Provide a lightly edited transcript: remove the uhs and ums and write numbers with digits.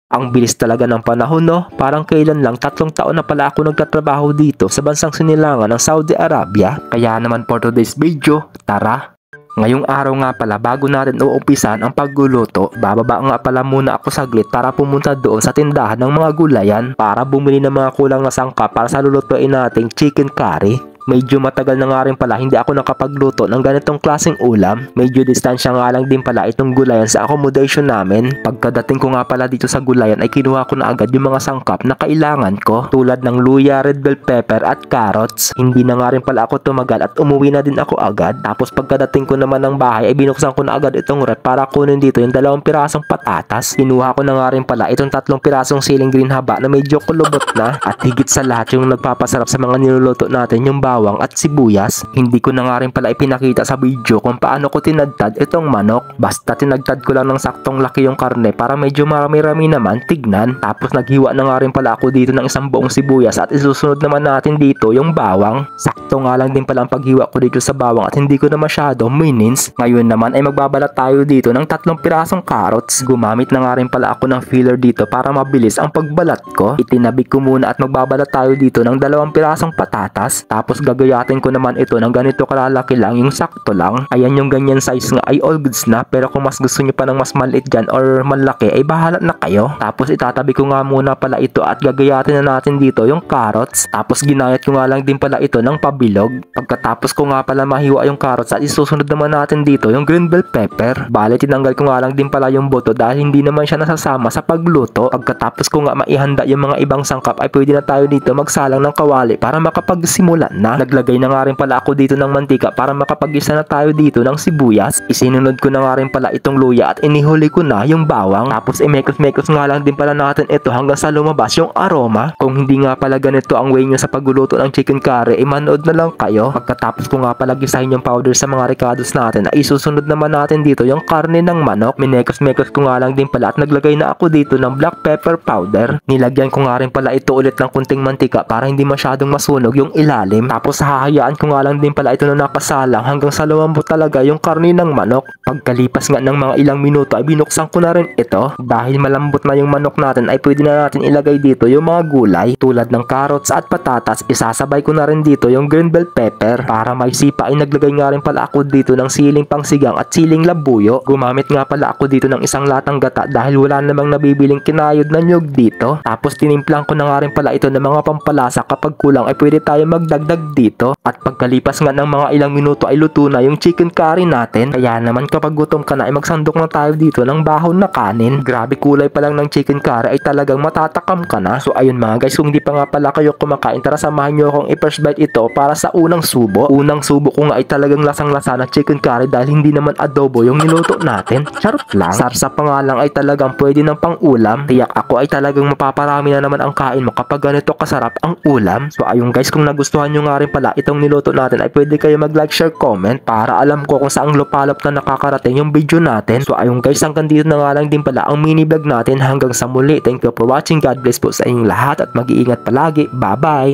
Ang bilis talaga ng panahon, no? Parang kailan lang 3 taon na pala ako nagtatrabaho dito sa bansang sinilangan ng Saudi Arabia. Kaya naman for today's video, tara! Ngayong araw nga pala, bago natin uumpisan ang pagluluto, bababa nga pala muna ako saglit para pumunta doon sa tindahan ng mga gulayan para bumili ng mga kulang na sangkap para sa lulutuin nating chicken curry. Medyo matagal na nga rin pala hindi ako nakapagluto ng ganitong klaseng ulam. Medyo distansya nga lang din pala itong gulayan sa accommodation namin. Pagkadating ko nga pala dito sa gulayan ay kinuha ko na agad yung mga sangkap na kailangan ko, tulad ng luya, red bell pepper at carrots. Hindi na nga rin pala ako tumagal at umuwi na din ako agad. Tapos pagkadating ko naman ng bahay ay binuksan ko na agad itong rep para kunin dito yung 2 pirasong patatas. Kinuha ko na nga rin pala itong 3 pirasong siling green haba na medyo kulubot na. At higit sa lahat, yung nagpapasarap sa mga niluluto natin, yung bawang at sibuyas. Hindi ko na nga rin pala ipinakita sa video kung paano ko tinadtad itong manok. Basta tinagtad ko lang ng saktong laki yung karne para medyo marami-rami naman tignan. Tapos naghiwa na nga rin pala ako dito ng isang buong sibuyas at isusunod naman natin dito yung bawang. Sakto nga lang din pala ang paghiwa ko dito sa bawang at hindi ko na masyado minins. Ngayon naman ay magbabalat tayo dito ng 3 pirasong carrots. Gumamit na nga rin pala ako ng filler dito para mabilis ang pagbalat ko. Itinabi ko muna at magbabalat tayo dito ng 2 pirasong patatas. Tapos gagayatin ko naman ito ng ganito kalalaki lang, yung sakto lang. Ayan, yung ganyan size nga ay all goods na, pero kung mas gusto nyo pa ng mas maliit dyan or malaki ay bahala na kayo. Tapos itatabi ko nga muna pala ito at gagayatin na natin dito yung carrots. Tapos ginayat ko nga lang din pala ito ng pabilog. Pagkatapos ko nga pala mahiwa yung carrots at isusunod naman natin dito yung green bell pepper. Bale, tinanggal ko nga lang din pala yung buto dahil hindi naman siya nasasama sa pagluto. Pagkatapos ko nga maihanda yung mga ibang sangkap ay pwede na tayo dito magsalang ng kawali para makapagsimula na. Naglagay na nga rin pala ako dito ng mantika para makapag-isa na tayo dito ng sibuyas. Isinunod ko na nga rin pala itong luya at inihuli ko na yung bawang. Tapos imekos-mekos nga lang din pala natin ito hanggang sa lumabas yung aroma. Kung hindi nga pala ganito ang way nyo sa pagluluto ng chicken curry, manood na lang kayo. Pagkatapos ko nga pala gisahin yung powder sa mga ricados natin, ay isusunod naman natin dito yung karne ng manok. Minekos-mekos ko nga lang din pala at naglagay na ako dito ng black pepper powder. Nilagyan ko nga rin pala ito ulit ng kunting mantika para hindi masyadong masunog yung ilalim. Tapos hahayaan ko nga lang din pala ito na nakasalang hanggang sa lumambot talaga yung karne ng manok. Pagkalipas nga ng mga ilang minuto ay binuksan ko na rin ito. Dahil malambot na yung manok natin ay pwede na natin ilagay dito yung mga gulay tulad ng carrots at patatas. Isasabay ko na rin dito yung green bell pepper. Para may sipa ay naglagay nga rin pala ako dito ng siling pangsigang at siling labuyo. Gumamit nga pala ako dito ng isang latang gata dahil wala namang nabibiling kinayod na nyug dito. Tapos tinimplang ko na nga rin pala ito ng mga pampalasa. Kapag kulang ay pwede tayo magdagdag dito. At pagkalipas nga ng mga ilang minuto ay luto na yung chicken curry natin. Kaya naman kapag gutom ka na ay magsandok na tayo dito ng bahon na kanin. Grabe, kulay pa lang ng chicken curry ay talagang matatakam ka na. So ayun mga guys, kung hindi pa nga pala kayo kumakain, tara samahan nyo akong i-first bite ito para sa unang subo. Unang subo ko nga ay talagang lasang-lasa na chicken curry dahil hindi naman adobo yung niluto natin. Charot lang. Sarsa pa nga lang ay talagang pwede ng pang-ulam. Tiyak ako ay talagang mapaparami na naman ang kain mo kapag ganito kasarap ang ulam. So ayun guys, kung nagustuhan nyo nga rin pala itong niluto natin ay pwede kayo mag-like, share, comment para alam ko kung saang lupalop na nakakarating yung video natin. So ayun guys, hanggang dito na nga lang din pala ang mini vlog natin. Hanggang sa muli, thank you for watching. God bless po sa inyong lahat at mag-iingat palagi. Bye bye!